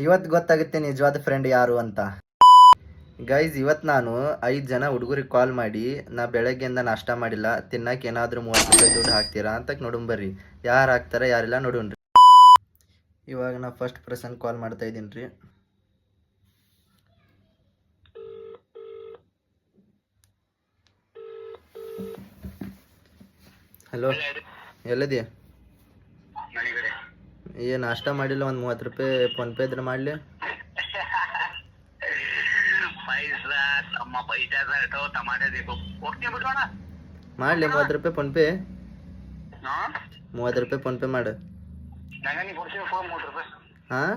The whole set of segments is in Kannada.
ಇವತ್ತು ಗೊತ್ತಾಗುತ್ತೆ ನಿಜವಾದ ಫ್ರೆಂಡ್ ಯಾರು ಅಂತ. ಗೈಸ್, ಇವತ್ತು ನಾನು 5 ಜನ ಹುಡುಗರಿಗೆ ಕಾಲ್ ಮಾಡಿ, ನಾ ಬೆಳಗ್ಗೆಯಿಂದ ನಾಷ್ಟ ಮಾಡಿಲ್ಲ, ತಿನ್ನಕ್ಕೆ ಏನಾದರೂ 30 ರೂಪಾಯಿ ದುಡ್ಡು ಹಾಕ್ತೀರಾ ಅಂತ ನೋಡುಂಬರ್ರಿ. ಯಾರು ಹಾಕ್ತಾರೆ ಯಾರಿಲ್ಲ ನೋಡೋಣ್ರಿ. ಇವಾಗ ನಾ ಫಸ್ಟ್ ಪರ್ಸನ್ ಕಾಲ್ ಮಾಡ್ತಾ ಇದ್ದೀನಿ ರೀ. ಹಲೋ, ಎಲ್ಲಿದೆಯಾ? ಏನು ನಾಷ್ಟ ಮಾಡಿಲ್ಲ? ಒಂದು 30 ರೂಪಾಯಿ ಫೋನ್ಪೇ ಇದ್ರೆ ಮಾಡಲಿ. ಮಾಡಲಿ 30 ರೂಪಾಯಿ ಫೋನ್ಪೇ. 30 ರೂಪಾಯಿ ಫೋನ್ಪೇ ಮಾಡು. ಹಾಂ,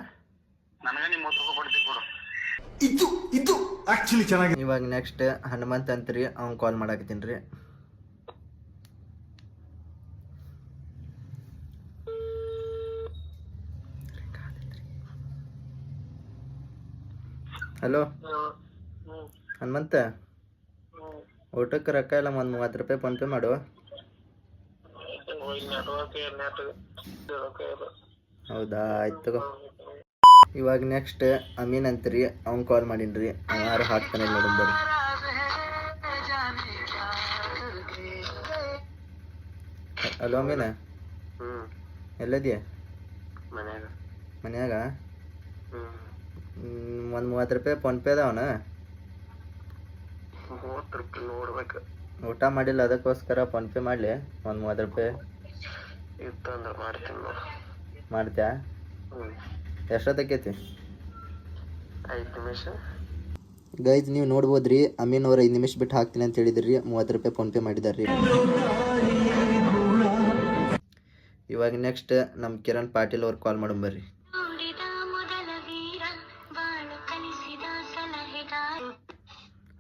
ಇದು ಆಕ್ಚುಲಿ ಚೆನ್ನಾಗಿ. ಇವಾಗ ನೆಕ್ಸ್ಟ್ ಹನುಮಂತ್ ಅಂತ್ರಿ, ಅವ್ನು ಕಾಲ್ ಮಾಡಾಕತ್ತೀನಿ ರೀ. ಹಲೋ ಹನುಮಂತ, ಊಟಕ್ಕೆ ರೊಕ್ಕ ಇಲ್ಲ, ಒಂದು 30 ರೂಪಾಯಿ ಫೋನ್ಪೇ ಮಾಡು. ಹೌದಾ, ಆಯ್ತು ತಗೋ. ಇವಾಗ ನೆಕ್ಸ್ಟ್ ಅಮೀನ್ ಅಂತ್ರಿ, ಅವ್ನು ಕಾಲ್ ಮಾಡೀನಿ ರೀ. ಯಾರು ಹಾಕ್ತಾನೆ ನೋಡೋಣ ಬರ್ರಿ. ಹಲೋ ಅಮೀನ, ಎಲ್ಲದಿಯ? ಮನ್ಯಾಗ. ಒಂದು 30 ರೂಪಾಯಿ ಫೋನ್ಪೇ ಅದಾವನ? ಊಟ ಮಾಡಿಲ್ಲ, ಅದಕ್ಕೋಸ್ಕರ ಫೋನ್ಪೇ ಮಾಡಲಿ. ಒಂದು 30 ರೂಪಾಯಿ ಮಾಡ್ತ್ಯಾ? ಎಷ್ಟೊತ್ತಕ್ಕೈತಿ? 5 ನಿಮಿಷ. ಗೈಸ್, ನೀವು ನೋಡ್ಬೋದ್ರಿ, ಅಮೀನ್ ಅವ್ರು 5 ನಿಮಿಷ ಬಿಟ್ಟು ಹಾಕ್ತೀನಿ ಅಂತ ಹೇಳಿದ್ರಿ. 30 ರೂಪಾಯಿ ಫೋನ್ಪೇ ಮಾಡಿದಾರ್ರಿ. ಇವಾಗ ನೆಕ್ಸ್ಟ್ ನಮ್ಮ ಕಿರಣ್ ಪಾಟೀಲ್ ಅವ್ರು ಕಾಲ್ ಮಾಡೋಂಬರ್ರಿ.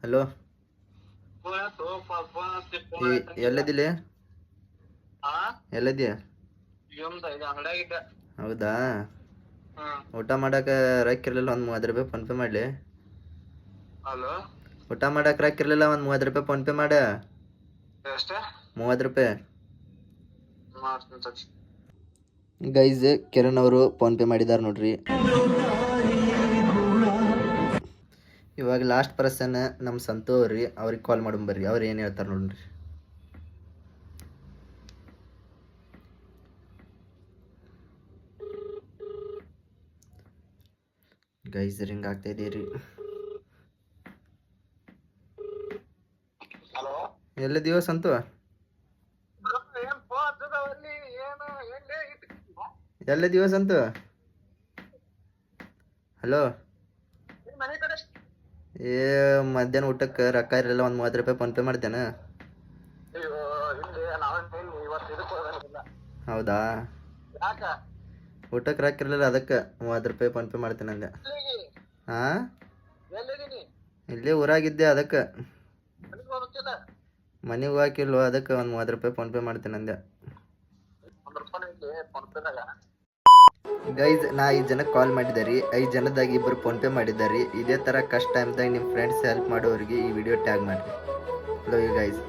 ಹಲೋ, ಎಲ್ಲದಿಲ್ಲ? ಎಲ್ಲದಿಯ? ಹೌದಾ, ಊಟ ಮಾಡಕ್ಕೆ ರೊಕ್ಕ ಇರಲಿಲ್ಲ, ಒಂದು 30 ರೂಪಾಯಿ ಫೋನ್ಪೇ ಮಾಡಲಿ. ಊಟ ಮಾಡಕ್ಕೆ ರೊಕ್ಕ ಇರಲಿಲ್ಲ, ಒಂದು 30 ರೂಪಾಯಿ ಫೋನ್ಪೇ ಮಾಡ. 30 ರೂಪಾಯಿ. ಗೈಸ್, ಕಿರಣ್ ಅವರು ಫೋನ್ಪೇ ಮಾಡಿದಾರೆ ನೋಡ್ರಿ. ಇವಾಗ ಲಾಸ್ಟ್ ಪರ್ಸನ್ ನಮ್ಮ ಸಂತು ಅವ್ರಿ, ಅವ್ರಿಗೆ ಕಾಲ್ ಮಾಡೋಂಬರ್ರಿ. ಅವ್ರು ಏನು ಹೇಳ್ತಾರೆ ನೋಡ್ರಿ. ಗೈಸ್, ರಿಂಗ್ ಆಗ್ತಾ ಇದೀರಿ. ಎಲ್ಲಿದೀವ ಸಂತು? ಎಲ್ಲಿದೀವ ಸಂತು? ಹಲೋ, ಮಧ್ಯಾಹ್ನ ಊಟಕ್ಕೆ ರೊಕ್ಕ ಇರಲಿಲ್ಲ, ಒಂದು 30 ರೂಪಾಯಿ ಫೋನ್ಪೇ ಮಾಡ್ತೇನೆ. ಹೌದಾ, ಊಟಕ್ಕೆ ರೊಕ್ಕ ಇರಲಿಲ್ಲ, ಅದಕ್ಕೆ 30 ರೂಪಾಯಿ ಫೋನ್ಪೇ ಮಾಡ್ತೇನೆ ಅಂದೆ. ಹಾಂ, ಇಲ್ಲೇ ಊರಾಗಿದ್ದೆ, ಅದಕ್ಕೆ ಮನೆಗೆ ಹೋಗಿಲ್ವ, ಅದಕ್ಕೆ ಒಂದು 30 ರೂಪಾಯಿ ಫೋನ್ಪೇ ಮಾಡ್ತೇನೆ ಅಂದೆ. ಗೈಸ್, ನಾ 5 ಜನಕ್ಕೆ ಕಾಲ್ ಮಾಡಿದ್ದಾರೆ. 5 ಜನದಾಗ 2 ಫೋನ್ಪೇ ಮಾಡಿದ್ದಾರೆ. ಇದೇ ಥರ ಕಷ್ಟ ಟೈಮ್ದಾಗ ನಿಮ್ಮ ಫ್ರೆಂಡ್ಸ್ ಹೆಲ್ಪ್ ಮಾಡೋರಿಗೆ ಈ ವಿಡಿಯೋ ಟ್ಯಾಗ್ ಮಾಡಿರಿ. Love you guys.